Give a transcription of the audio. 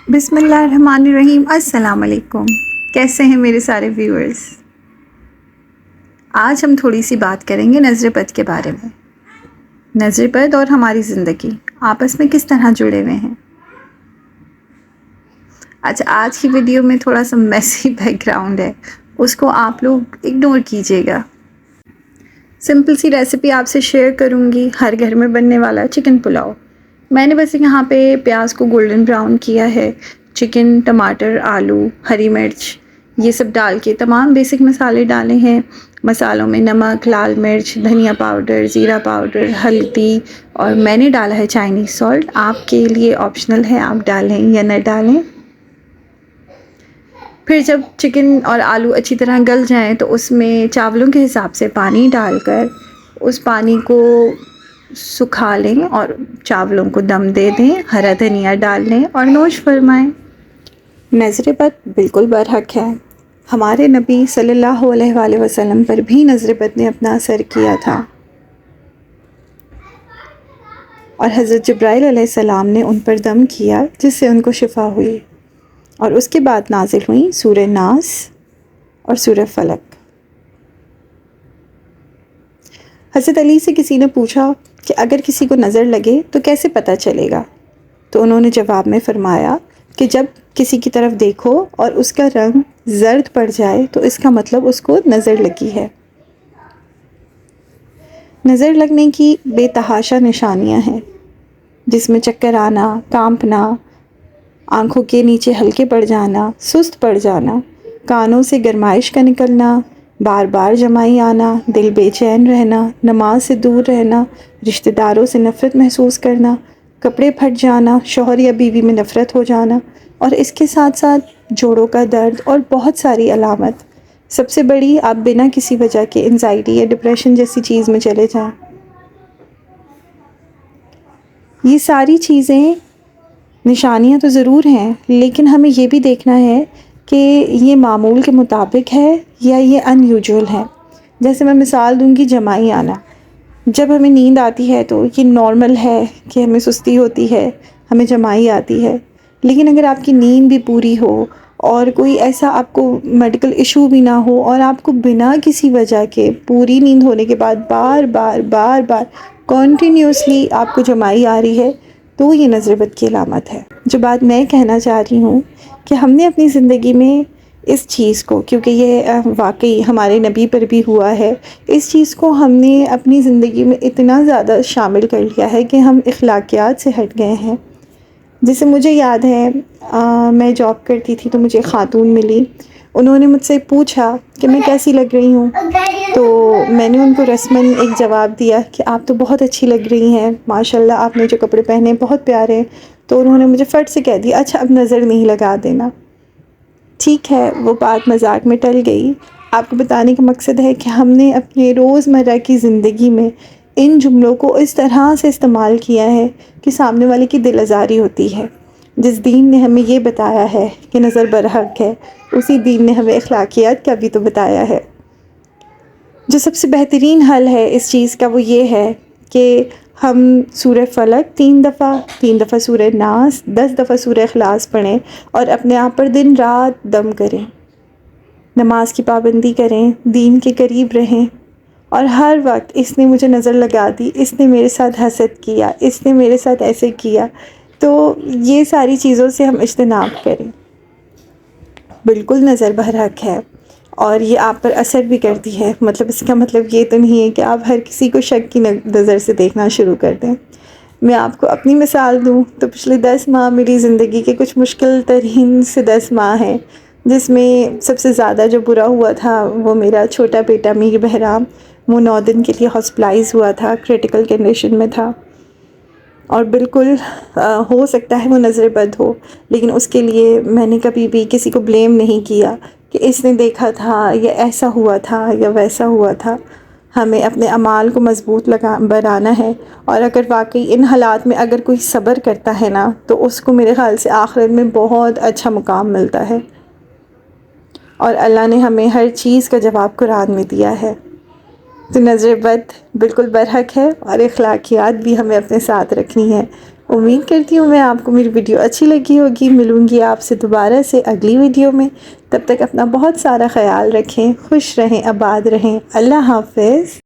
بسم اللہ الرحمن الرحیم۔ السلام علیکم، کیسے ہیں میرے سارے ویورز؟ آج ہم تھوڑی سی بات کریں گے نظر بد کے بارے میں۔ نظر بد اور ہماری زندگی آپس میں کس طرح جڑے ہوئے ہیں۔ اچھا، آج کی ویڈیو میں تھوڑا سا میسی بیک گراؤنڈ ہے، اس کو آپ لوگ اگنور کیجیے گا۔ سمپل سی ریسیپی آپ سے شیئر کروں گی، ہر گھر میں بننے والا چکن پلاؤ۔ میں نے بس یہاں پہ پیاز کو گولڈن براؤن کیا ہے، چکن، ٹماٹر، آلو، ہری مرچ یہ سب ڈال کے تمام بیسک مسالے ڈالے ہیں۔ مسالوں میں نمک، لال مرچ، دھنیا پاؤڈر، زیرہ پاؤڈر، ہلدی اور میں نے ڈالا ہے چائنیز سالٹ۔ آپ کے لیے آپشنل ہے، آپ ڈالیں یا نہ ڈالیں۔ پھر جب چکن اور آلو اچھی طرح گل جائیں تو اس میں چاولوں کے حساب سے پانی ڈال کر اس پانی کو سکھا لیں اور چاولوں کو دم دے دیں، ہرا دھنیا ڈال لیں اور نوش فرمائیں۔ نظر بد بالکل برحق ہے۔ ہمارے نبی صلی اللہ علیہ وآلہ وسلم پر بھی نظر بد نے اپنا اثر کیا تھا، اور حضرت جبرائیل علیہ السلام نے ان پر دم کیا جس سے ان کو شفا ہوئی، اور اس کے بعد نازل ہوئیں سورہ ناس اور سورہ فلق۔ حضرت علی سے کسی نے پوچھا کہ اگر کسی کو نظر لگے تو کیسے پتہ چلے گا؟ تو انہوں نے جواب میں فرمایا کہ جب کسی کی طرف دیکھو اور اس کا رنگ زرد پڑ جائے تو اس کا مطلب اس کو نظر لگی ہے۔ نظر لگنے کی بے تحاشا نشانیاں ہیں، جس میں چکر آنا، کانپنا، آنکھوں کے نیچے ہلکے پڑ جانا، سست پڑ جانا، کانوں سے گرمائش کا نکلنا، بار بار جمائی آنا، دل بے چین رہنا، نماز سے دور رہنا، رشتہ داروں سے نفرت محسوس کرنا، کپڑے پھٹ جانا، شوہر یا بیوی میں نفرت ہو جانا، اور اس کے ساتھ ساتھ جوڑوں کا درد اور بہت ساری علامت۔ سب سے بڑی، آپ بنا کسی وجہ کے انزائٹی یا ڈپریشن جیسی چیز میں چلے جائیں۔ یہ ساری چیزیں نشانیاں تو ضرور ہیں، لیکن ہمیں یہ بھی دیکھنا ہے کہ یہ معمول کے مطابق ہے یا یہ ان یوجول ہے۔ جیسے میں مثال دوں گی، جمائی آنا۔ جب ہمیں نیند آتی ہے تو یہ نارمل ہے کہ ہمیں سستی ہوتی ہے، ہمیں جمائی آتی ہے، لیکن اگر آپ کی نیند بھی پوری ہو اور کوئی ایسا آپ کو میڈیکل ایشو بھی نہ ہو اور آپ کو بنا کسی وجہ کے پوری نیند ہونے کے بعد بار بار کنٹینیوسلی آپ کو جمائی آ رہی ہے، تو یہ نظر بد کی علامت ہے۔ جو بات میں کہنا چاہ رہی ہوں کہ ہم نے اپنی زندگی میں اس چیز کو، کیونکہ یہ واقعی ہمارے نبی پر بھی ہوا ہے، اس چیز کو ہم نے اپنی زندگی میں اتنا زیادہ شامل کر لیا ہے کہ ہم اخلاقیات سے ہٹ گئے ہیں۔ جیسے مجھے یاد ہے، میں جاب کرتی تھی تو مجھے خاتون ملی، انہوں نے مجھ سے پوچھا کہ میں کیسی لگ رہی ہوں، تو میں نے ان کو رسماً ایک جواب دیا کہ آپ تو بہت اچھی لگ رہی ہیں، ماشاءاللہ آپ نے جو کپڑے پہنے بہت پیارے ہیں۔ تو انہوں نے مجھے فٹ سے کہہ دیا، اچھا اب نظر نہیں لگا دینا۔ ٹھیک ہے، وہ بات مذاق میں ٹل گئی۔ آپ کو بتانے کا مقصد ہے کہ ہم نے اپنے روزمرہ کی زندگی میں ان جملوں کو اس طرح سے استعمال کیا ہے کہ سامنے والے کی دل آزاری ہوتی ہے۔ جس دین نے ہمیں یہ بتایا ہے کہ نظر برحق ہے، اسی دین نے ہمیں اخلاقیات کا بھی تو بتایا ہے۔ جو سب سے بہترین حل ہے اس چیز کا وہ یہ ہے کہ ہم سورہ فلق 3 دفعہ سورہ ناس، 10 دفعہ سورہ اخلاص پڑھیں اور اپنے آپ پر دن رات دم کریں، نماز کی پابندی کریں، دین کے قریب رہیں، اور ہر وقت اس نے مجھے نظر لگا دی، اس نے میرے ساتھ حسد کیا، اس نے میرے ساتھ ایسے کیا، تو یہ ساری چیزوں سے ہم اجتناب کریں۔ بالکل نظر برحق ہے اور یہ آپ پر اثر بھی کرتی ہے، مطلب اس کا مطلب یہ تو نہیں ہے کہ آپ ہر کسی کو شک کی نظر سے دیکھنا شروع کر دیں۔ میں آپ کو اپنی مثال دوں تو پچھلے 10 ماہ میری زندگی کے کچھ مشکل ترین سے 10 ماہ ہیں، جس میں سب سے زیادہ جو برا ہوا تھا وہ میرا چھوٹا بیٹا میر بہرام، وہ 9 دن کے لیے ہاسپٹلائز ہوا تھا، کریٹیکل کنڈیشن میں تھا، اور بالکل ہو سکتا ہے وہ نظر بد ہو، لیکن اس کے لیے میں نے کبھی بھی کسی کو بلیم نہیں کیا کہ اس نے دیکھا تھا یا ایسا ہوا تھا یا ویسا ہوا تھا۔ ہمیں اپنے اعمال کو مضبوط بنانا ہے، اور اگر واقعی ان حالات میں اگر کوئی صبر کرتا ہے نا تو اس کو میرے خیال سے آخرت میں بہت اچھا مقام ملتا ہے، اور اللہ نے ہمیں ہر چیز کا جواب قرآن میں دیا ہے۔ تو نظر بد بالکل برحق ہے، اور اخلاقیات بھی ہمیں اپنے ساتھ رکھنی ہے، امید کرتی ہوں میں آپ کو میری ویڈیو اچھی لگی ہوگی. ملوں گی آپ سے دوبارہ سے اگلی ویڈیو میں. تب تک اپنا بہت سارا خیال رکھیں، خوش رہیں، آباد رہیں. اللہ حافظ.